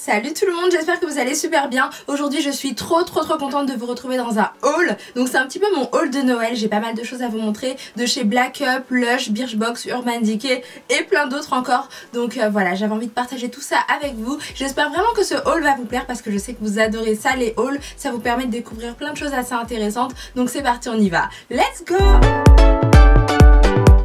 Salut tout le monde, j'espère que vous allez super bien. Aujourd'hui je suis trop contente de vous retrouver dans un haul. Donc c'est un petit peu mon haul de Noël, j'ai pas mal de choses à vous montrer de chez Black Up, Lush, Birchbox, Urban Decay et plein d'autres encore. Donc voilà, j'avais envie de partager tout ça avec vous. J'espère vraiment que ce haul va vous plaire parce que je sais que vous adorez ça, les hauls. Ça vous permet de découvrir plein de choses assez intéressantes. Donc c'est parti, on y va. Let's go!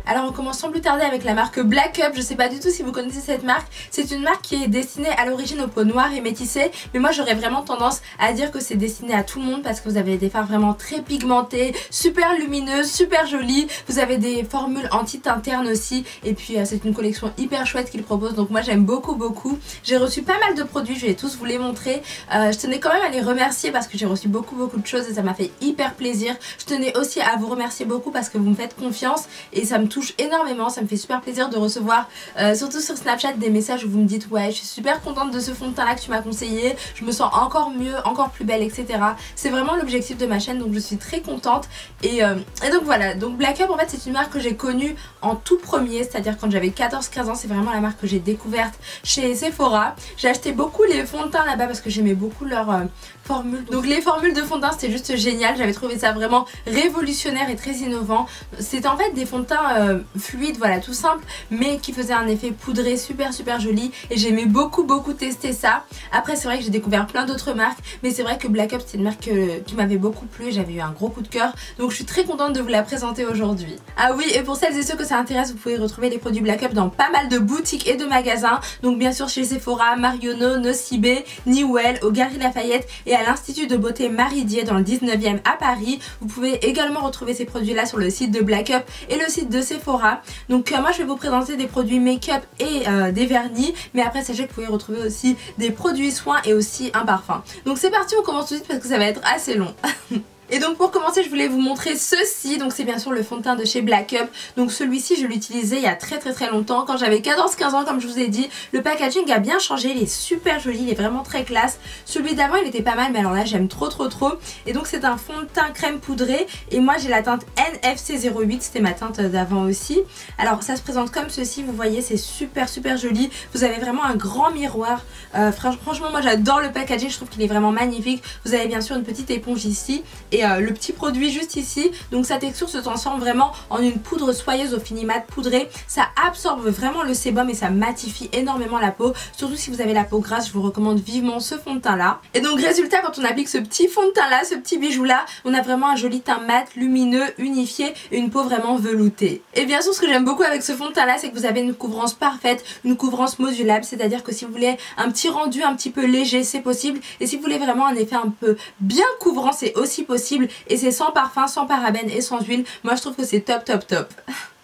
Alors on commence sans plus tarder avec la marque Black Up. Je sais pas du tout si vous connaissez cette marque. C'est une marque qui est destinée à l'origine aux peaux noires et métissées. Mais moi j'aurais vraiment tendance à dire que c'est destiné à tout le monde parce que vous avez des fards vraiment très pigmentées, super lumineuses, super jolies. Vous avez des formules anti-teint terne aussi. Et puis c'est une collection hyper chouette qu'ils proposent. Donc moi j'aime beaucoup. J'ai reçu pas mal de produits, je vais tous vous les montrer. Je tenais quand même à les remercier parce que j'ai reçu beaucoup de choses et ça m'a fait hyper plaisir. Je tenais aussi à vous remercier beaucoup parce que vous me faites confiance et ça me touche énormément, ça me fait super plaisir de recevoir surtout sur Snapchat des messages où vous me dites ouais je suis super contente de ce fond de teint là que tu m'as conseillé, je me sens encore mieux, encore plus belle, etc. C'est vraiment l'objectif de ma chaîne, donc je suis très contente et donc voilà. Donc Black Up en fait c'est une marque que j'ai connue en tout premier, c'est à dire quand j'avais 14-15 ans. C'est vraiment la marque que j'ai découverte chez Sephora. J'ai acheté beaucoup les fonds de teint là-bas parce que j'aimais beaucoup leur formules. Donc les formules de fond de teint c'était juste génial, j'avais trouvé ça vraiment révolutionnaire et très innovant. C'était en fait des fonds de teint fluides, voilà, tout simple, mais qui faisaient un effet poudré super joli et j'aimais beaucoup tester ça. Après c'est vrai que j'ai découvert plein d'autres marques, mais c'est vrai que Black Up c'est une marque qui m'avait beaucoup plu, j'avais eu un gros coup de cœur, donc je suis très contente de vous la présenter aujourd'hui. Ah oui, et pour celles et ceux que ça intéresse, vous pouvez retrouver les produits Black Up dans pas mal de boutiques et de magasins, donc bien sûr chez Sephora, Marionneau, Nocibé, Newell, au Galeries Lafayette et à l'Institut de beauté Maridier dans le 19e à Paris. Vous pouvez également retrouver ces produits là sur le site de Black Up et le site de Sephora. Donc moi je vais vous présenter des produits make-up et des vernis, mais après sachez que vous pouvez retrouver aussi des produits soins et aussi un parfum. Donc c'est parti, on commence tout de suite parce que ça va être assez long. Et donc pour commencer je voulais vous montrer ceci. Donc c'est bien sûr le fond de teint de chez Black Up. Donc celui-ci je l'utilisais il y a très longtemps quand j'avais 14-15 ans comme je vous ai dit. Le packaging a bien changé, il est super joli, il est vraiment très classe. Celui d'avant il était pas mal mais alors là j'aime trop. Et donc c'est un fond de teint crème poudré et moi j'ai la teinte NFC08, c'était ma teinte d'avant aussi. Alors ça se présente comme ceci, vous voyez c'est super joli. Vous avez vraiment un grand miroir. Franchement moi j'adore le packaging, je trouve qu'il est vraiment magnifique. Vous avez bien sûr une petite éponge ici et le petit produit juste ici. Donc sa texture se transforme vraiment en une poudre soyeuse au fini mat poudré. Ça absorbe vraiment le sébum et ça matifie énormément la peau. Surtout si vous avez la peau grasse, je vous recommande vivement ce fond de teint là. Et donc résultat, quand on applique ce petit fond de teint là, ce petit bijou là, on a vraiment un joli teint mat, lumineux, unifié et une peau vraiment veloutée. Et bien sûr ce que j'aime beaucoup avec ce fond de teint là, c'est que vous avez une couvrance parfaite, une couvrance modulable. C'est à dire que si vous voulez un petit rendu un petit peu léger, c'est possible. Et si vous voulez vraiment un effet un peu bien couvrant, c'est aussi possible. Et c'est sans parfum, sans parabènes et sans huile. Moi je trouve que c'est top.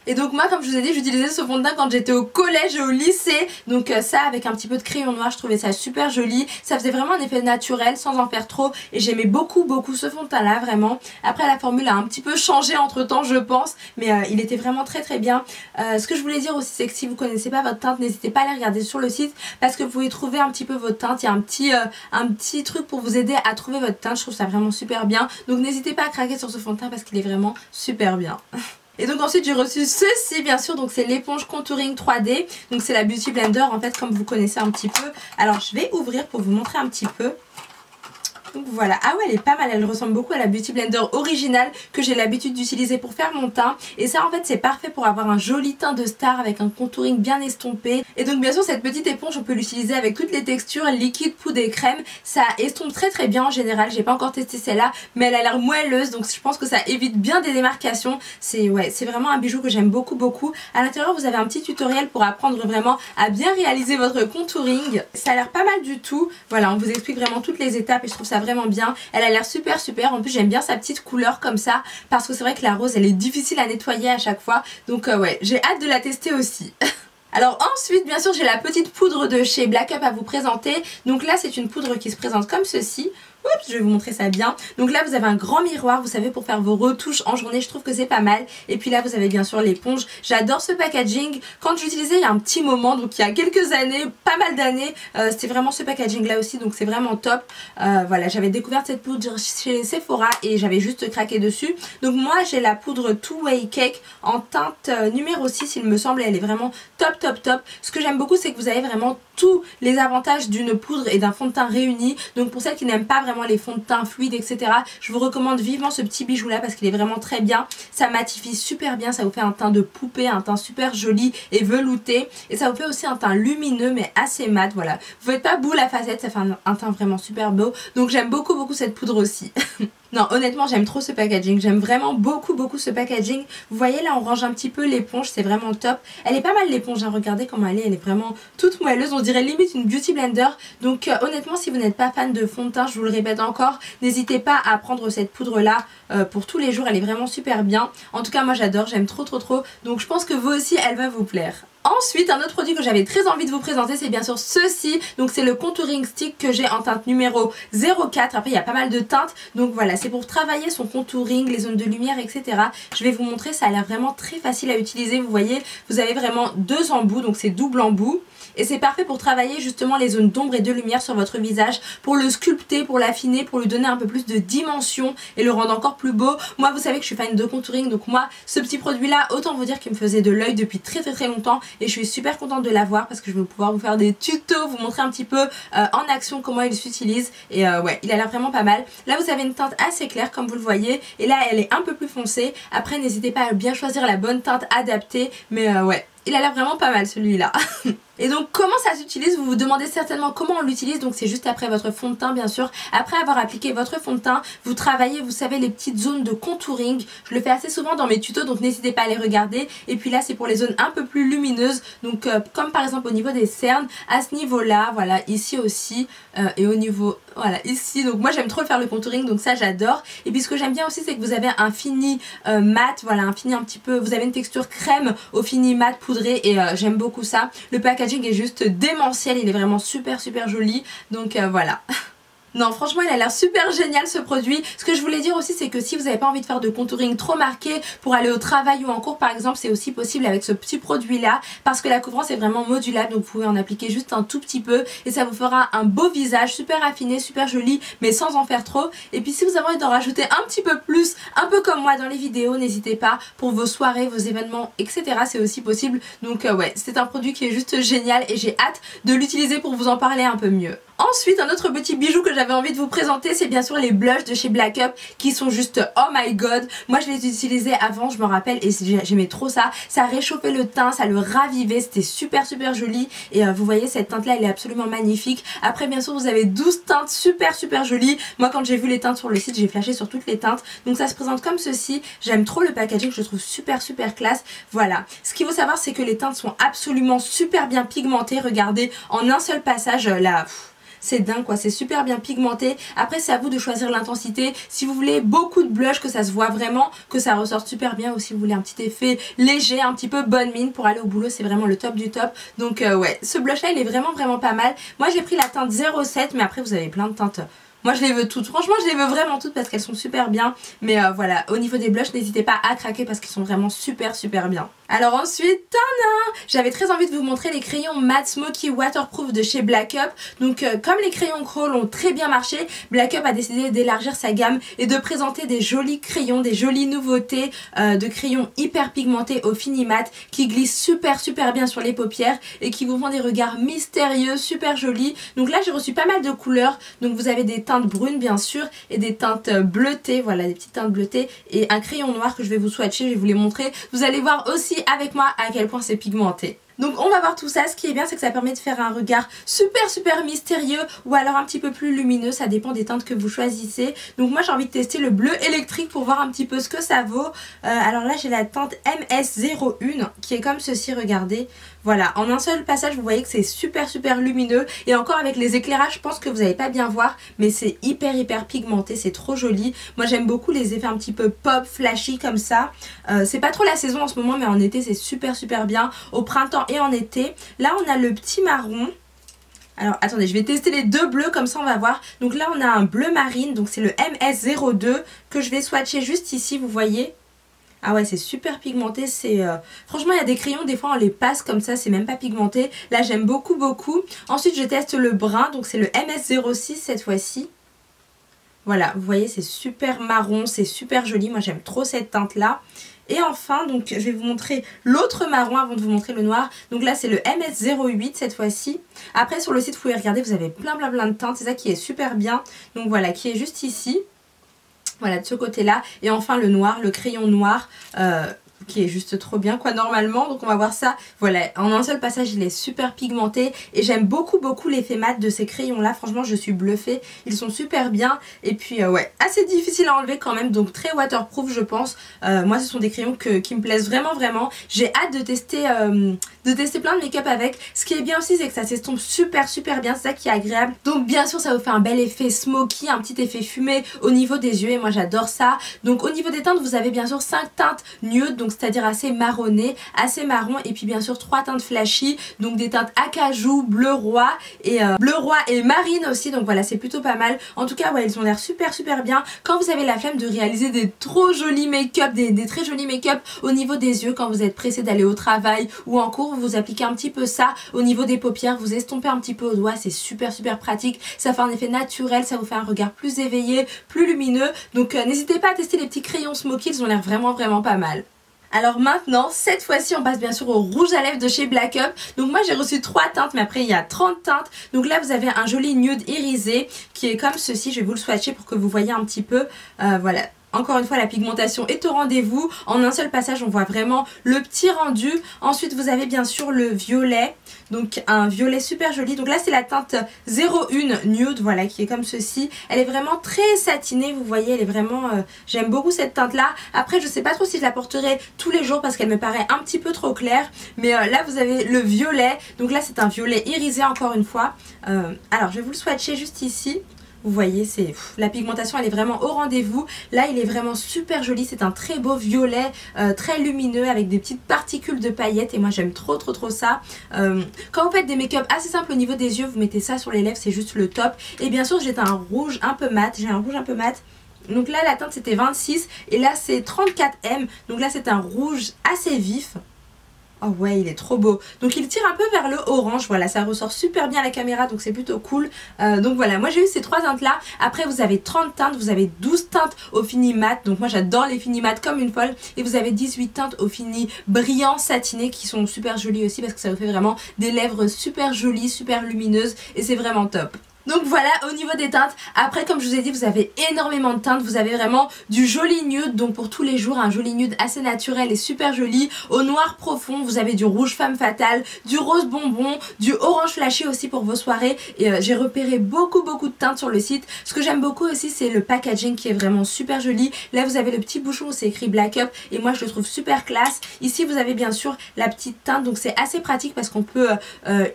Et donc moi comme je vous ai dit j'utilisais ce fond de teint quand j'étais au collège et au lycée. Donc ça avec un petit peu de crayon noir, je trouvais ça super joli. Ça faisait vraiment un effet naturel sans en faire trop. Et j'aimais beaucoup ce fond de teint là vraiment. Après la formule a un petit peu changé entre temps je pense. Mais il était vraiment très bien. Ce que je voulais dire aussi c'est que si vous connaissez pas votre teinte, n'hésitez pas à aller regarder sur le site. Parce que vous pouvez trouver un petit peu votre teinte. Il y a un petit truc pour vous aider à trouver votre teinte. Je trouve ça vraiment super bien. Donc n'hésitez pas à craquer sur ce fond de teint parce qu'il est vraiment super bien. Et donc ensuite j'ai reçu ceci bien sûr, donc c'est l'éponge contouring 3D. Donc c'est la Beauty Blender en fait comme vous connaissez un petit peu. Alors je vais ouvrir pour vous montrer un petit peu. Donc voilà, ah ouais elle est pas mal, elle ressemble beaucoup à la Beauty Blender originale que j'ai l'habitude d'utiliser pour faire mon teint. Et ça en fait c'est parfait pour avoir un joli teint de star avec un contouring bien estompé. Et donc bien sûr cette petite éponge on peut l'utiliser avec toutes les textures, liquide, poudre et crème. Ça estompe très bien en général, j'ai pas encore testé celle-là mais elle a l'air moelleuse donc je pense que ça évite bien des démarcations. C'est vraiment un bijou que j'aime beaucoup. À l'intérieur vous avez un petit tutoriel pour apprendre vraiment à bien réaliser votre contouring. Ça a l'air pas mal du tout, voilà on vous explique vraiment toutes les étapes et je trouve ça vraiment bien. Elle a l'air super. En plus j'aime bien sa petite couleur comme ça parce que c'est vrai que la rose elle est difficile à nettoyer à chaque fois. Donc ouais j'ai hâte de la tester aussi. Alors ensuite bien sûr j'ai la petite poudre de chez Black Up à vous présenter. Donc là c'est une poudre qui se présente comme ceci. Oups, je vais vous montrer ça bien. Donc là vous avez un grand miroir, vous savez, pour faire vos retouches en journée, je trouve que c'est pas mal. Et puis là vous avez bien sûr l'éponge. J'adore ce packaging. Quand je l'utilisais il y a un petit moment, donc il y a quelques années, pas mal d'années, c'était vraiment ce packaging là aussi, donc c'est vraiment top. Voilà, j'avais découvert cette poudre chez Sephora et j'avais juste craqué dessus. Donc moi j'ai la poudre Two Way Cake en teinte numéro 6 il me semble, elle est vraiment top top top. Ce que j'aime beaucoup c'est que vous avez vraiment tous les avantages d'une poudre et d'un fond de teint réunis. Donc pour celles qui n'aiment pas vraiment les fonds de teint fluides etc, je vous recommande vivement ce petit bijou là parce qu'il est vraiment très bien. Ça matifie super bien, ça vous fait un teint de poupée, un teint super joli et velouté, et ça vous fait aussi un teint lumineux mais assez mat. Voilà, vous faites pas boule à facettes, ça fait un teint vraiment super beau. Donc j'aime beaucoup cette poudre aussi. Non, honnêtement j'aime trop ce packaging, j'aime vraiment beaucoup ce packaging. Vous voyez là on range un petit peu l'éponge, c'est vraiment top. Elle est pas mal l'éponge, hein. Regardez comment elle est vraiment toute moelleuse, on dirait limite une beauty blender. Donc honnêtement si vous n'êtes pas fan de fond de teint, je vous le répète encore, n'hésitez pas à prendre cette poudre là pour tous les jours, elle est vraiment super bien. En tout cas moi j'adore, j'aime trop, donc je pense que vous aussi elle va vous plaire. Ensuite, un autre produit que j'avais très envie de vous présenter, c'est bien sûr ceci. Donc c'est le contouring stick que j'ai en teinte numéro 04. Après il y a pas mal de teintes, donc voilà, c'est pour travailler son contouring, les zones de lumière etc. Je vais vous montrer, ça a l'air vraiment très facile à utiliser. Vous voyez, vous avez vraiment deux embouts, donc c'est double embout. Et c'est parfait pour travailler justement les zones d'ombre et de lumière sur votre visage, pour le sculpter, pour l'affiner, pour lui donner un peu plus de dimension et le rendre encore plus beau. Moi vous savez que je suis fan de contouring, donc moi ce petit produit là, autant vous dire qu'il me faisait de l'œil depuis très longtemps, et je suis super contente de l'avoir parce que je vais pouvoir vous faire des tutos, vous montrer un petit peu en action comment il s'utilise. Et ouais, il a l'air vraiment pas mal. Là vous avez une teinte assez claire comme vous le voyez, et là elle est un peu plus foncée. Après n'hésitez pas à bien choisir la bonne teinte adaptée, mais ouais, il a l'air vraiment pas mal celui-là. Et donc comment ça s'utilise, vous vous demandez certainement comment on l'utilise. Donc c'est juste après votre fond de teint bien sûr. Après avoir appliqué votre fond de teint, vous travaillez, vous savez, les petites zones de contouring. Je le fais assez souvent dans mes tutos, donc n'hésitez pas à les regarder. Et puis là c'est pour les zones un peu plus lumineuses, donc comme par exemple au niveau des cernes, à ce niveau là, voilà, ici aussi, et au niveau, voilà, ici. Donc moi j'aime trop faire le contouring, donc ça j'adore. Et puis ce que j'aime bien aussi c'est que vous avez un fini mat, voilà, un fini un petit peu, vous avez une texture crème au fini mat poudré, et j'aime beaucoup ça. Le packaging est juste démentiel, il est vraiment super joli, donc voilà. Non franchement il a l'air super génial ce produit. Ce que je voulais dire aussi c'est que si vous n'avez pas envie de faire de contouring trop marqué pour aller au travail ou en cours par exemple, c'est aussi possible avec ce petit produit là, parce que la couvrance est vraiment modulable, donc vous pouvez en appliquer juste un tout petit peu et ça vous fera un beau visage super affiné, super joli, mais sans en faire trop. Et puis si vous avez envie d'en rajouter un petit peu plus, un peu comme moi dans les vidéos, n'hésitez pas, pour vos soirées, vos événements etc, c'est aussi possible. Donc ouais, c'est un produit qui est juste génial et j'ai hâte de l'utiliser pour vous en parler un peu mieux. Ensuite, un autre petit bijou que j'avais envie de vous présenter, c'est bien sûr les blushs de chez Black Up, qui sont juste oh my god. Moi je les utilisais avant, je me rappelle, et j'aimais trop ça. Ça réchauffait le teint, ça le ravivait, c'était super joli. Et vous voyez cette teinte là elle est absolument magnifique. Après bien sûr vous avez 12 teintes super jolies. Moi quand j'ai vu les teintes sur le site, j'ai flashé sur toutes les teintes. Donc ça se présente comme ceci. J'aime trop le packaging, je le trouve super classe. Voilà, ce qu'il faut savoir c'est que les teintes sont absolument super bien pigmentées. Regardez, en un seul passage là... C'est dingue quoi, c'est super bien pigmenté. Après c'est à vous de choisir l'intensité. Si vous voulez beaucoup de blush, que ça se voit vraiment, que ça ressorte super bien, ou si vous voulez un petit effet léger, un petit peu bonne mine pour aller au boulot, c'est vraiment le top du top. Donc ouais, ce blush là il est vraiment pas mal. Moi j'ai pris la teinte 07, mais après vous avez plein de teintes. Moi je les veux toutes, franchement je les veux vraiment toutes parce qu'elles sont super bien. Mais voilà, au niveau des blushs n'hésitez pas à craquer parce qu'ils sont vraiment super bien. Alors ensuite, j'avais très envie de vous montrer les crayons Matte Smoky Waterproof de chez Black Up. Donc comme les crayons Crawl ont très bien marché, Black Up a décidé d'élargir sa gamme et de présenter des jolis crayons, des jolies nouveautés de crayons hyper pigmentés au fini mat qui glissent super bien sur les paupières et qui vous font des regards mystérieux, super jolis. Donc là j'ai reçu pas mal de couleurs, donc vous avez des teintes brunes bien sûr et des teintes bleutées, voilà, des petites teintes bleutées et un crayon noir que je vais vous swatcher, je vais vous les montrer. Vous allez voir aussi avec moi à quel point c'est pigmenté. Donc on va voir tout ça. Ce qui est bien c'est que ça permet de faire un regard super mystérieux ou alors un petit peu plus lumineux, ça dépend des teintes que vous choisissez. Donc moi j'ai envie de tester le bleu électrique pour voir un petit peu ce que ça vaut. Alors là j'ai la teinte MS01 qui est comme ceci, regardez. Voilà, en un seul passage vous voyez que c'est super lumineux et encore avec les éclairages je pense que vous n'allez pas bien voir, mais c'est hyper pigmenté, c'est trop joli. Moi j'aime beaucoup les effets un petit peu pop, flashy comme ça. C'est pas trop la saison en ce moment mais en été c'est super bien. Au printemps et en été. Là on a le petit marron. Alors attendez, je vais tester les deux bleus comme ça on va voir. Donc là on a un bleu marine, donc c'est le MS02 que je vais swatcher juste ici, vous voyez. Ah ouais, c'est super pigmenté, franchement il y a des crayons, des fois on les passe comme ça, c'est même pas pigmenté. Là j'aime beaucoup beaucoup. Ensuite je teste le brun, donc c'est le MS06 cette fois-ci. Voilà, vous voyez c'est super marron, c'est super joli, moi j'aime trop cette teinte là. Et enfin, donc je vais vous montrer l'autre marron avant de vous montrer le noir. Donc là c'est le MS08 cette fois-ci. Après sur le site vous pouvez regarder, vous avez plein de teintes, c'est ça qui est super bien. Donc voilà, qui est juste ici. Voilà, de ce côté-là. Et enfin le noir, le crayon noir, qui est juste trop bien quoi normalement. Donc on va voir ça. Voilà, en un seul passage il est super pigmenté. Et j'aime beaucoup l'effet mat de ces crayons-là. Franchement je suis bluffée. Ils sont super bien. Et puis ouais, assez difficile à enlever quand même. Donc très waterproof je pense. Moi ce sont des crayons qui me plaisent vraiment. J'ai hâte de tester plein de make-up avec. Ce qui est bien aussi c'est que ça s'estompe super bien. C'est ça qui est agréable. Donc bien sûr ça vous fait un bel effet smoky, un petit effet fumé au niveau des yeux. Et moi j'adore ça. Donc au niveau des teintes vous avez bien sûr 5 teintes nude. Donc c'est-à-dire assez marronné, assez marron. Et puis bien sûr 3 teintes flashy. Donc des teintes acajou, bleu roi et marine aussi. Donc voilà c'est plutôt pas mal. En tout cas ouais ils ont l'air super bien. Quand vous avez la flemme de réaliser des trop jolis make-up, des très jolis make-up au niveau des yeux, quand vous êtes pressé d'aller au travail ou en cours, vous appliquez un petit peu ça au niveau des paupières, vous estompez un petit peu au doigt, c'est super pratique, ça fait un effet naturel, ça vous fait un regard plus éveillé, plus lumineux. Donc n'hésitez pas à tester les petits crayons smoky, ils ont l'air vraiment pas mal. Alors maintenant, cette fois-ci, on passe bien sûr au rouge à lèvres de chez Black Up. Donc moi j'ai reçu 3 teintes, mais après il y a 30 teintes. Donc là vous avez un joli nude irisé qui est comme ceci. Je vais vous le swatcher pour que vous voyez un petit peu. Voilà. Encore une fois la pigmentation est au rendez-vous. En un seul passage on voit vraiment le petit rendu. Ensuite vous avez bien sûr le violet. Donc un violet super joli. Donc là c'est la teinte 01 nude. Voilà qui est comme ceci. Elle est vraiment très satinée. Vous voyez elle est vraiment... j'aime beaucoup cette teinte là. Après je sais pas trop si je la porterai tous les jours parce qu'elle me paraît un petit peu trop claire. Mais là vous avez le violet. Donc là c'est un violet irisé encore une fois. Alors je vais vous le swatcher juste ici. Vous voyez, la pigmentation elle est vraiment au rendez-vous. Là il est vraiment super joli, c'est un très beau violet, très lumineux avec des petites particules de paillettes. Et moi j'aime trop ça. Quand vous faites des make-up assez simples au niveau des yeux, vous mettez ça sur les lèvres, c'est juste le top. Et bien sûr j'ai un rouge un peu mat, Donc là la teinte c'était 26 et là c'est 34M. Donc là c'est un rouge assez vif. Oh ouais il est trop beau. Donc il tire un peu vers le orange. Voilà ça ressort super bien à la caméra. Donc c'est plutôt cool. Donc voilà moi j'ai eu ces 3 teintes là. Après vous avez 30 teintes. Vous avez 12 teintes au fini mat. Donc moi j'adore les fini mat comme une folle. Et vous avez 18 teintes au fini brillant satiné qui sont super jolies aussi. Parce que ça vous fait vraiment des lèvres super jolies, super lumineuses. Et c'est vraiment top. Donc voilà au niveau des teintes. Après comme je vous ai dit vous avez énormément de teintes. Vous avez vraiment du joli nude. Donc pour tous les jours un joli nude assez naturel et super joli. Au noir profond vous avez du rouge femme fatale, du rose bonbon, du orange flashy aussi pour vos soirées. Et j'ai repéré beaucoup de teintes sur le site. Ce que j'aime beaucoup aussi c'est le packaging qui est vraiment super joli. Là vous avez le petit bouchon où c'est écrit Black Up. Et moi je le trouve super classe. Ici vous avez bien sûr la petite teinte. Donc c'est assez pratique parce qu'on peut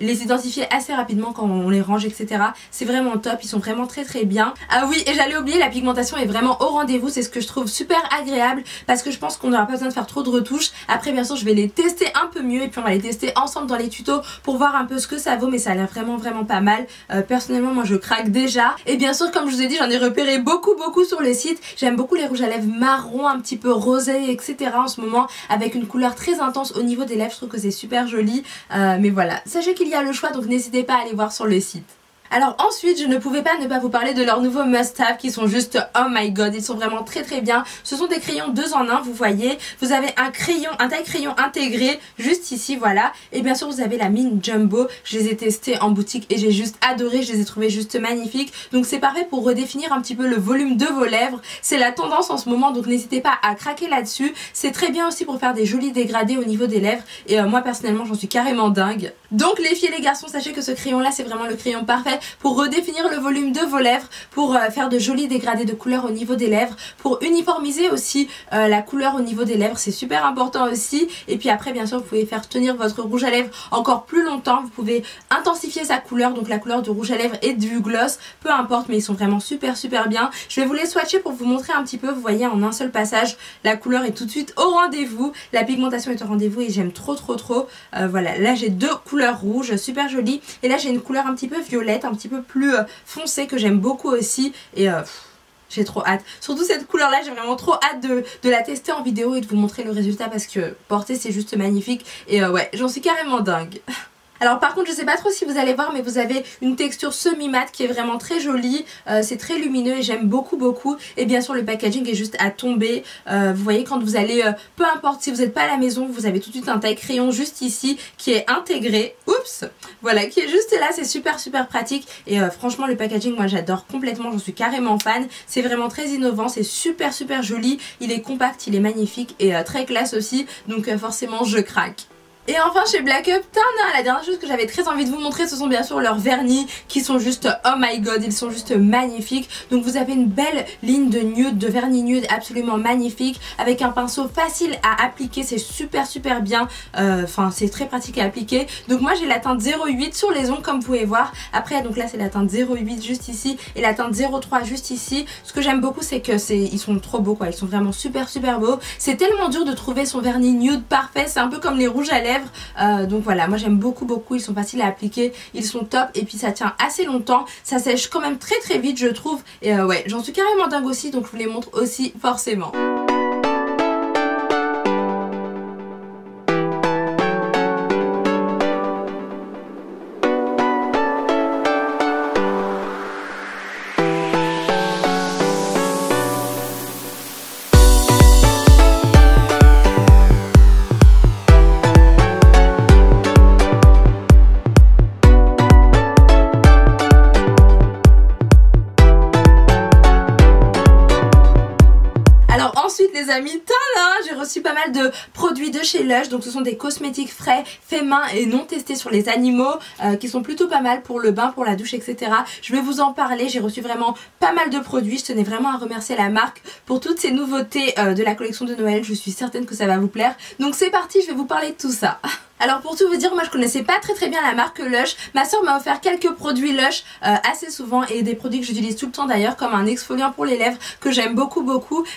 les identifier assez rapidement quand on les range etc. C'est vraiment top, ils sont vraiment très bien. Ah oui et j'allais oublier, la pigmentation est vraiment au rendez-vous. C'est ce que je trouve super agréable parce que je pense qu'on n'aura pas besoin de faire trop de retouches. Après bien sûr je vais les tester un peu mieux et puis on va les tester ensemble dans les tutos pour voir un peu ce que ça vaut. Mais ça a l'air vraiment pas mal. Personnellement moi je craque déjà. Et bien sûr comme je vous ai dit j'en ai repéré beaucoup sur le site. J'aime beaucoup les rouges à lèvres marron, un petit peu rosé etc. en ce moment avec une couleur très intense au niveau des lèvres. Je trouve que c'est super joli. Mais voilà, sachez qu'il y a le choix donc n'hésitez pas à aller voir sur le site. Alors ensuite je ne pouvais pas ne pas vous parler de leurs nouveaux must-have qui sont juste oh my god, ils sont vraiment très bien. Ce sont des crayons 2 en 1 vous voyez. Vous avez un taille crayon intégré juste ici voilà. Et bien sûr vous avez la mine jumbo. Je les ai testés en boutique et j'ai juste adoré, je les ai trouvés juste magnifiques. Donc c'est parfait pour redéfinir un petit peu le volume de vos lèvres. C'est la tendance en ce moment donc n'hésitez pas à craquer là-dessus. C'est très bien aussi pour faire des jolis dégradés au niveau des lèvres. Et moi personnellement j'en suis carrément dingue. Donc les filles et les garçons sachez que ce crayon là c'est vraiment le crayon parfait pour redéfinir le volume de vos lèvres, pour faire de jolis dégradés de couleur au niveau des lèvres, pour uniformiser aussi la couleur au niveau des lèvres, c'est super important aussi. Et puis après bien sûr vous pouvez faire tenir votre rouge à lèvres encore plus longtemps, vous pouvez intensifier sa couleur, donc la couleur du rouge à lèvres et du gloss, peu importe, mais ils sont vraiment super bien. Je vais vous les swatcher pour vous montrer un petit peu. Vous voyez, en un seul passage la couleur est tout de suite au rendez-vous, la pigmentation est au rendez-vous et j'aime trop. Voilà, là j'ai deux couleurs rouges super jolies et là j'ai une couleur un petit peu violette, un petit peu plus foncée que j'aime beaucoup aussi et j'ai trop hâte. Surtout cette couleur là, j'ai vraiment trop hâte de la tester en vidéo et de vous montrer le résultat parce que porter c'est juste magnifique et ouais, j'en suis carrément dingue. Alors par contre je sais pas trop si vous allez voir, mais vous avez une texture semi-mat qui est vraiment très jolie, c'est très lumineux et j'aime beaucoup. Et bien sûr le packaging est juste à tomber, vous voyez quand vous allez, peu importe si vous n'êtes pas à la maison, vous avez tout de suite un taille crayon juste ici qui est intégré, oups, voilà, qui est juste là, c'est super pratique et franchement le packaging moi j'adore complètement, j'en suis carrément fan, c'est vraiment très innovant, c'est super joli, il est compact, il est magnifique et très classe aussi, donc forcément je craque. Et enfin chez Black Up, la dernière chose que j'avais très envie de vous montrer, ce sont bien sûr leurs vernis qui sont juste oh my god, ils sont juste magnifiques. Donc vous avez une belle ligne de nude, de vernis nude absolument magnifique, avec un pinceau facile à appliquer, c'est super bien, enfin c'est très pratique à appliquer. Donc moi j'ai la teinte 08 sur les ongles comme vous pouvez voir, après donc là c'est la teinte 08 juste ici et la teinte 03 juste ici. Ce que j'aime beaucoup c'est que ils sont trop beaux quoi, ils sont vraiment super beaux. C'est tellement dur de trouver son vernis nude parfait, c'est un peu comme les rouges à lèvres. Donc voilà, moi j'aime beaucoup, ils sont faciles à appliquer, ils sont top et puis ça tient assez longtemps, ça sèche quand même très vite je trouve et ouais, j'en suis carrément dingue aussi, donc je vous les montre aussi forcément. Ensuite les amis, j'ai reçu pas mal de produits de chez Lush, donc ce sont des cosmétiques frais, faits main et non testés sur les animaux, qui sont plutôt pas mal pour le bain, pour la douche, etc. Je vais vous en parler, j'ai reçu vraiment pas mal de produits, je tenais vraiment à remercier la marque pour toutes ces nouveautés de la collection de Noël, je suis certaine que ça va vous plaire. Donc c'est parti, je vais vous parler de tout ça. Alors pour tout vous dire, moi je connaissais pas très bien la marque Lush. Ma soeur m'a offert quelques produits Lush assez souvent et des produits que j'utilise tout le temps d'ailleurs, comme un exfoliant pour les lèvres que j'aime beaucoup.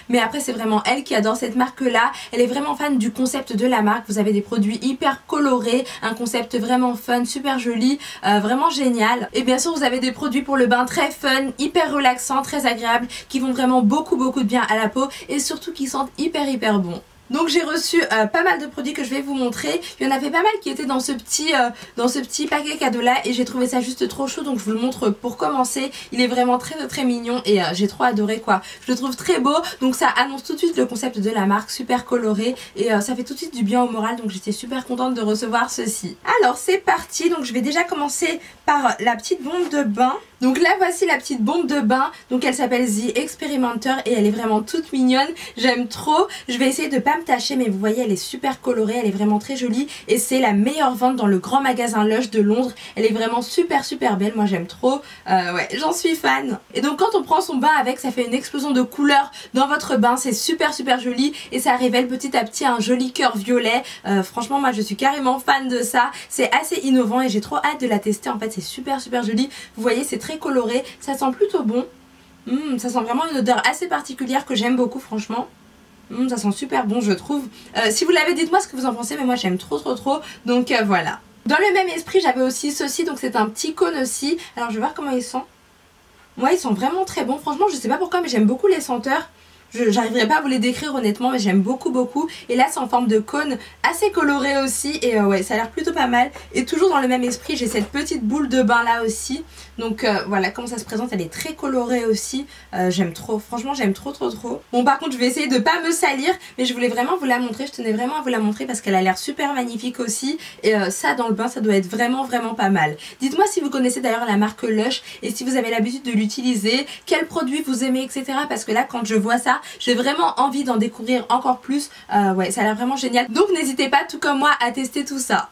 Mais après c'est vraiment elle qui adore cette marque là. Elle est vraiment fan du concept de la marque. Vous avez des produits hyper colorés, un concept vraiment fun, super joli, vraiment génial. Et bien sûr vous avez des produits pour le bain très fun, hyper relaxants, très agréables, qui vont vraiment beaucoup de bien à la peau et surtout qui sentent hyper bon. Donc j'ai reçu pas mal de produits que je vais vous montrer. Il y en avait pas mal qui étaient dans ce petit paquet cadeau là et j'ai trouvé ça juste trop chou, donc je vous le montre pour commencer. Il est vraiment très mignon et j'ai trop adoré quoi. Je le trouve très beau, donc ça annonce tout de suite le concept de la marque, super coloré et ça fait tout de suite du bien au moral, donc j'étais super contente de recevoir ceci. Alors c'est parti, donc je vais déjà commencer par la petite bombe de bain. Donc là voici la petite bombe de bain, donc elle s'appelle The Experimenter et elle est vraiment toute mignonne, j'aime trop. Je vais essayer de pas me tâcher, mais vous voyez elle est super colorée, elle est vraiment très jolie et c'est la meilleure vente dans le grand magasin Lush de Londres. Elle est vraiment super belle, moi j'aime trop, ouais j'en suis fan. Et donc quand on prend son bain avec, ça fait une explosion de couleurs dans votre bain, c'est super joli et ça révèle petit à petit un joli cœur violet. Franchement moi je suis carrément fan de ça, c'est assez innovant et j'ai trop hâte de la tester. En fait c'est super joli, vous voyez c'est très coloré, ça sent plutôt bon. Ça sent vraiment une odeur assez particulière que j'aime beaucoup franchement. Ça sent super bon je trouve. Si vous l'avez, dites-moi ce que vous en pensez, mais moi j'aime trop donc voilà. Dans le même esprit j'avais aussi ceci, donc c'est un petit cône aussi. Alors je vais voir comment il sent. Moi ils sont vraiment très bons, franchement je sais pas pourquoi mais j'aime beaucoup les senteurs. J'arriverai pas à vous les décrire honnêtement, mais j'aime beaucoup et là c'est en forme de cône assez coloré aussi et ouais ça a l'air plutôt pas mal. Et toujours dans le même esprit j'ai cette petite boule de bain là aussi, donc voilà comment ça se présente, elle est très colorée aussi, j'aime trop, franchement j'aime trop. Bon par contre je vais essayer de pas me salir, mais je voulais vraiment vous la montrer, je tenais vraiment à vous la montrer parce qu'elle a l'air super magnifique aussi et ça dans le bain ça doit être vraiment pas mal. Dites-moi si vous connaissez d'ailleurs la marque Lush et si vous avez l'habitude de l'utiliser, quels produits vous aimez, etc. parce que là quand je vois ça ça. J'ai vraiment envie d'en découvrir encore plus. Ouais, ça a l'air vraiment génial. Donc n'hésitez pas, tout comme moi, à tester tout ça.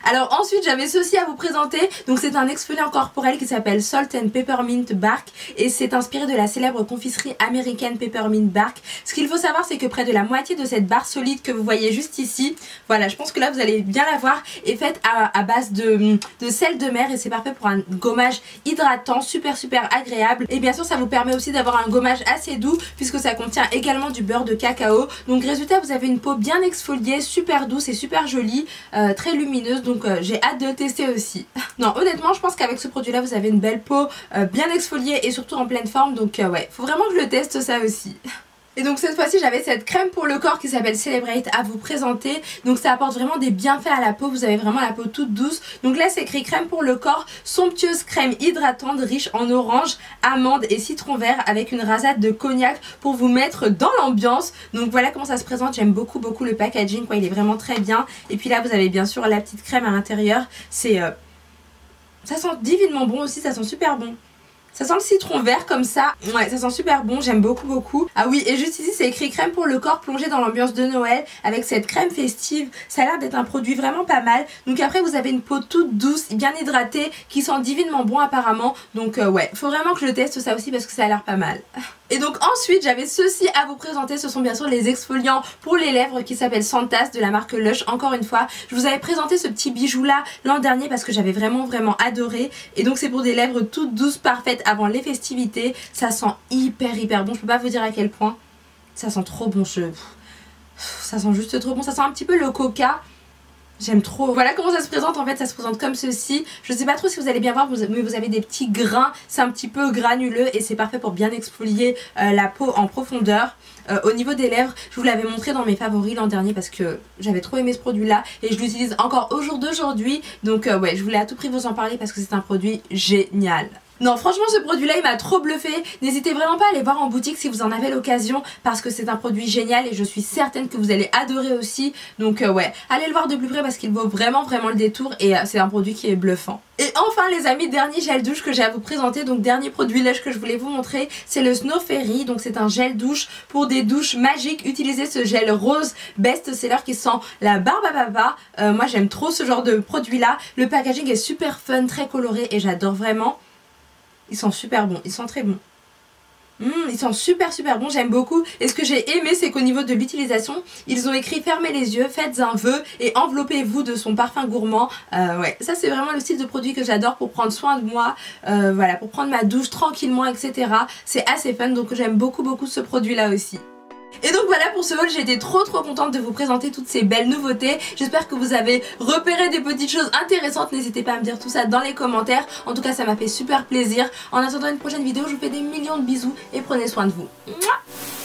Alors ensuite, j'avais ceci à vous présenter. Donc c'est un exfoliant corporel qui s'appelle Salt and Peppermint Bark et c'est inspiré de la célèbre confiserie américaine Peppermint Bark. Ce qu'il faut savoir, c'est que près de la moitié de cette barre solide que vous voyez juste ici, voilà, je pense que là vous allez bien la voir, est faite à base de sel de mer et c'est parfait pour un gommage hydratant, super agréable. Et bien sûr, ça vous permet aussi d'avoir un gommage assez doux puisque ça contient également du beurre de cacao. Donc résultat, vous avez une peau bien exfoliée, super douce et super jolie, très lumineuse. Donc j'ai hâte de le tester aussi. Non, honnêtement, je pense qu'avec ce produit là vous avez une belle peau bien exfoliée et surtout en pleine forme. Donc ouais, faut vraiment que je le teste ça aussi. Et donc cette fois-ci j'avais cette crème pour le corps qui s'appelle Celebrate à vous présenter. Donc ça apporte vraiment des bienfaits à la peau, vous avez vraiment la peau toute douce. Donc là c'est écrit crème pour le corps, somptueuse crème hydratante riche en orange, amande et citron vert avec une rasade de cognac pour vous mettre dans l'ambiance. Donc voilà comment ça se présente, j'aime beaucoup le packaging quoi, il est vraiment très bien. Et puis là vous avez bien sûr la petite crème à l'intérieur, c'est... ça sent divinement bon aussi, ça sent super bon. Ça sent le citron vert comme ça, ouais ça sent super bon, j'aime beaucoup. Ah oui, et juste ici c'est écrit crème pour le corps plongé dans l'ambiance de Noël avec cette crème festive. Ça a l'air d'être un produit vraiment pas mal. Donc après vous avez une peau toute douce, bien hydratée, qui sent divinement bon apparemment. Donc ouais, faut vraiment que je teste ça aussi parce que ça a l'air pas mal. Et donc ensuite j'avais ceci à vous présenter, ce sont bien sûr les exfoliants pour les lèvres qui s'appellent Santas de la marque Lush. Encore une fois, je vous avais présenté ce petit bijou là l'an dernier parce que j'avais vraiment adoré. Et donc c'est pour des lèvres toutes douces, parfaites avant les festivités. Ça sent hyper bon, je peux pas vous dire à quel point. Ça sent trop bon, ça sent juste trop bon, ça sent un petit peu le coca. J'aime trop. Voilà comment ça se présente en fait, ça se présente comme ceci. Je sais pas trop si vous allez bien voir mais vous avez des petits grains, c'est un petit peu granuleux et c'est parfait pour bien exfolier la peau en profondeur. Au niveau des lèvres, je vous l'avais montré dans mes favoris l'an dernier parce que j'avais trop aimé ce produit là et je l'utilise encore au jour d'aujourd'hui. Donc ouais, je voulais à tout prix vous en parler parce que c'est un produit génial. Non franchement ce produit là il m'a trop bluffé. N'hésitez vraiment pas à aller voir en boutique si vous en avez l'occasion parce que c'est un produit génial et je suis certaine que vous allez adorer aussi. Donc ouais, allez le voir de plus près parce qu'il vaut vraiment le détour et c'est un produit qui est bluffant. Et enfin les amis, dernier gel douche que j'ai à vous présenter, donc dernier produit Lush que je voulais vous montrer, c'est le Snow Fairy. Donc c'est un gel douche pour des douches magiques. Utilisez ce gel rose best seller qui sent la barbe à papa. Moi j'aime trop ce genre de produit là. Le packaging est super fun, très coloré et j'adore vraiment. Ils sont super bons, ils sont très bons. Ils sont super bons, j'aime beaucoup. Et ce que j'ai aimé c'est qu'au niveau de l'utilisation, ils ont écrit fermez les yeux, faites un vœu et enveloppez-vous de son parfum gourmand. Ouais, ça c'est vraiment le style de produit que j'adore pour prendre soin de moi, voilà, pour prendre ma douche tranquillement, etc. C'est assez fun, donc j'aime beaucoup ce produit là aussi. Et donc voilà pour ce haul, j'ai été trop contente de vous présenter toutes ces belles nouveautés. J'espère que vous avez repéré des petites choses intéressantes. N'hésitez pas à me dire tout ça dans les commentaires. En tout cas ça m'a fait super plaisir. En attendant une prochaine vidéo, je vous fais des millions de bisous et prenez soin de vous. Mouah.